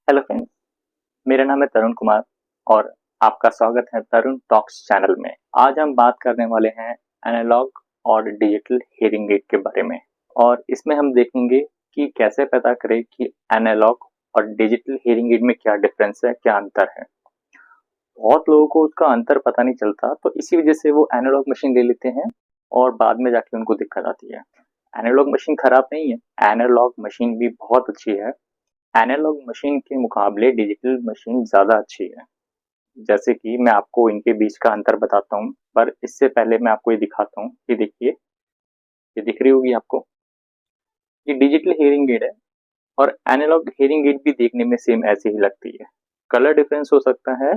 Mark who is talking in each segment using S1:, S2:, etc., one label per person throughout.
S1: Hello friends, मेरा नाम है तरुण कुमार और आपका स्वागत है तरुण टॉक्स चैनल में। आज हम बात करने वाले हैं एनालॉग और डिजिटल हियरिंग एड के बारे में और इसमें हम देखेंगे कि कैसे पता करें कि एनालॉग और डिजिटल हियरिंग एड में क्या डिफरेंस है, क्या अंतर है। बहुत लोगों को उसका अंतर पता नहीं चलता, तो इसी वजह से वो एनालॉग मशीन ले लेते हैं और बाद में जाके उनको दिक्कत आती है। एनालॉग मशीन खराब नहीं है, एनालॉग मशीन भी बहुत अच्छी है। एनालॉग मशीन के मुकाबले डिजिटल मशीन ज़्यादा अच्छी है। जैसे कि मैं आपको इनके बीच का अंतर बताता हूँ, पर इससे पहले मैं आपको ये दिखाता हूँ। ये देखिए, ये दिख रही होगी आपको, ये डिजिटल हियरिंग एड है और एनालॉग हियरिंग एड भी देखने में सेम ऐसी ही लगती है। कलर डिफरेंस हो सकता है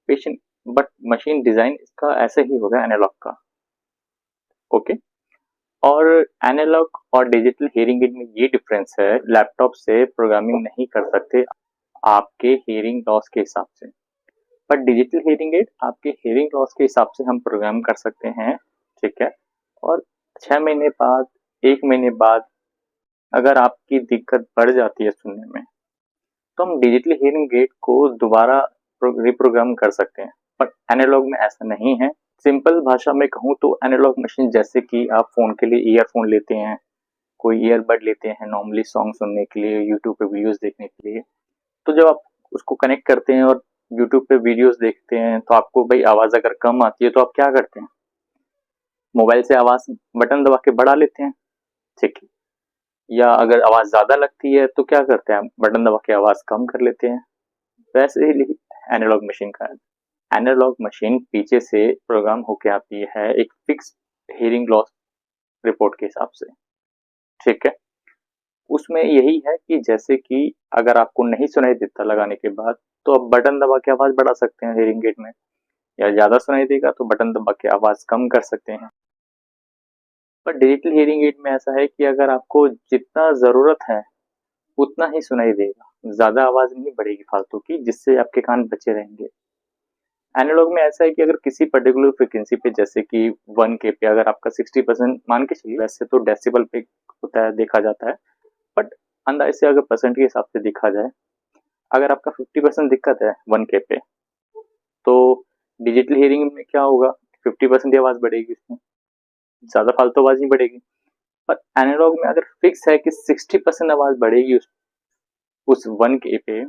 S1: पेशेंट, बट मशीन डिज़ाइन इसका ऐसा ही होगा एनालॉग का। ओके। और एनालॉग और डिजिटल हियरिंग एड में ये डिफरेंस है, लैपटॉप से प्रोग्रामिंग नहीं कर सकते आपके हियरिंग लॉस के हिसाब से, पर डिजिटल हियरिंग एड आपके हियरिंग लॉस के हिसाब से हम प्रोग्राम कर सकते हैं। ठीक है। और 6 महीने बाद, 1 महीने बाद अगर आपकी दिक्कत बढ़ जाती है सुनने में, तो हम डिजिटल हियरिंग एड को दोबारा रिप्रोग्राम कर सकते हैं, पर एनालॉग में ऐसा नहीं है। सिंपल भाषा में कहूँ तो एनालॉग मशीन जैसे कि आप फोन के लिए ईयरफोन लेते हैं, कोई ईयरबड लेते हैं नॉर्मली सॉन्ग सुनने के लिए, यूट्यूब पे वीडियोस देखने के लिए, तो जब आप उसको कनेक्ट करते हैं और यूट्यूब पे वीडियोस देखते हैं, तो आपको भाई आवाज अगर कम आती है तो आप क्या करते हैं, मोबाइल से आवाज बटन दबा के बढ़ा लेते हैं। ठीक है। या अगर आवाज ज्यादा लगती है तो क्या करते हैं, बटन दबा के आवाज कम कर लेते हैं। वैसे ही एनालॉग मशीन का है। एनालॉग मशीन पीछे से प्रोग्राम होके आती है एक फिक्स हियरिंग लॉस रिपोर्ट के हिसाब से। ठीक है। उसमें यही है कि जैसे कि अगर आपको नहीं सुनाई देता लगाने के बाद, तो आप बटन दबा के आवाज बढ़ा सकते हैं हियरिंग एड में, या ज्यादा सुनाई देगा तो बटन दबा के आवाज कम कर सकते हैं। पर डिजिटल हियरिंग एड में ऐसा है कि अगर आपको जितना जरूरत है उतना ही सुनाई देगा, ज्यादा आवाज नहीं बढ़ेगी फालतू की, जिससे आपके कान बचे रहेंगे। एनालॉग में ऐसा है कि अगर किसी पर्टिकुलर फ्रिक्वेंसी पे, जैसे कि 1K पे अगर आपका 60% मान के चलिए, वैसे तो डेसिबल पे होता है देखा जाता है, बट अंदाज से अगर परसेंट के हिसाब से देखा जाए, अगर आपका 50% दिक्कत है 1K पे, तो डिजिटल हियरिंग में क्या होगा, 50% आवाज बढ़ेगी, उसमें ज्यादा फालतू आवाज नहीं बढ़ेगी। पर एनालॉग में अगर फिक्स है कि 60% आवाज बढ़ेगी उस 1K पे,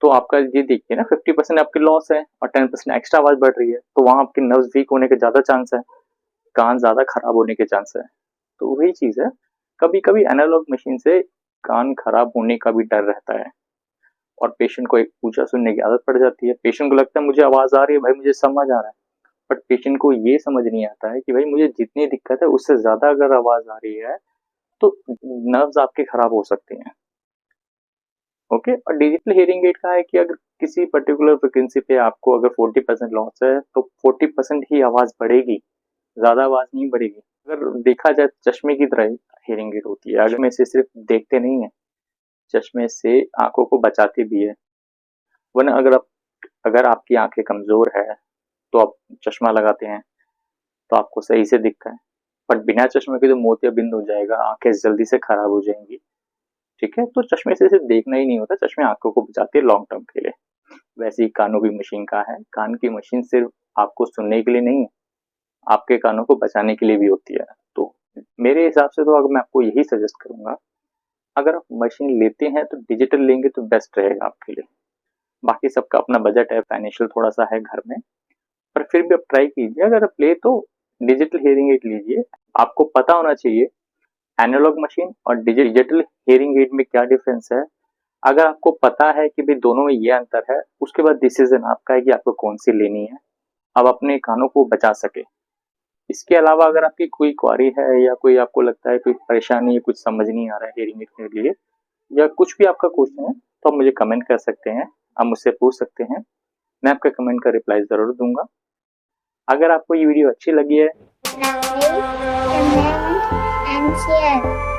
S1: तो आपका ये देखिए ना, 50% आपके लॉस है और 10% एक्स्ट्रा आवाज बढ़ रही है, तो वहां आपके नर्व्स वीक होने के ज्यादा चांस है, कान ज्यादा खराब होने के चांस है। तो वही चीज है, कभी कभी एनालॉग मशीन से कान खराब होने का भी डर रहता है और पेशेंट को एक ऊंचा सुनने की आदत पड़ जाती है। पेशेंट को लगता है मुझे आवाज आ रही है भाई, मुझे समझ आ रहा है, बट पेशेंट को ये समझ नहीं आता है कि भाई मुझे जितनी दिक्कत है उससे ज्यादा अगर आवाज आ रही है तो नर्व्स आपके खराब हो सकते हैं। ओके। और डिजिटल हियरिंग एड का है कि अगर किसी पर्टिकुलर फ्रिक्वेंसी पे आपको अगर 40% लॉस है, तो 40% ही आवाज बढ़ेगी, ज्यादा आवाज नहीं बढ़ेगी। अगर देखा जाए चश्मे की तरह हियरिंग एड होती है, अगर में से सिर्फ देखते नहीं है, चश्मे से आंखों को बचाती भी है। वरना अगर आपकी आंखें कमजोर है तो आप चश्मा लगाते हैं तो आपको सही से दिखता है, बट बिना चश्मे के तो मोतियाबिंद हो जाएगा, आंखें जल्दी से खराब हो जाएंगी। ठीक है। तो चश्मे से सिर्फ देखना ही नहीं होता, चश्मे आंखों को बचाते हैं लॉन्ग टर्म के लिए। वैसे ही कानों की मशीन का है, कान की मशीन सिर्फ आपको सुनने के लिए नहीं है, आपके कानों को बचाने के लिए भी होती है। तो मेरे हिसाब से तो अगर मैं आपको यही सजेस्ट करूंगा, अगर आप मशीन लेते हैं तो डिजिटल लेंगे तो बेस्ट रहेगा आपके लिए। बाकी सबका अपना बजट है, फाइनेंशियल थोड़ा सा है घर में, पर फिर भी आप ट्राई कीजिए। अगर आप ले तो डिजिटल हियरिंग एड लीजिए। आपको पता होना चाहिए एनालॉग मशीन और डिजिटल हियरिंग एड में क्या डिफरेंस है। अगर आपको पता है कि भाई दोनों में ये अंतर है, उसके बाद डिसीजन आपका है कि आपको कौन सी लेनी है, अब अपने कानों को बचा सके। इसके अलावा अगर आपकी कोई क्वारी है या कोई आपको लगता है कोई परेशानी है, कुछ समझ नहीं आ रहा है हियरिंग एड के लिए, या कुछ भी आपका क्वेश्चन है, तो आप मुझे कमेंट कर सकते हैं, आप मुझसे पूछ सकते हैं, मैं आपका कमेंट का रिप्लाई जरूर दूंगा। अगर आपको ये वीडियो अच्छी लगी है,
S2: like, comment and share.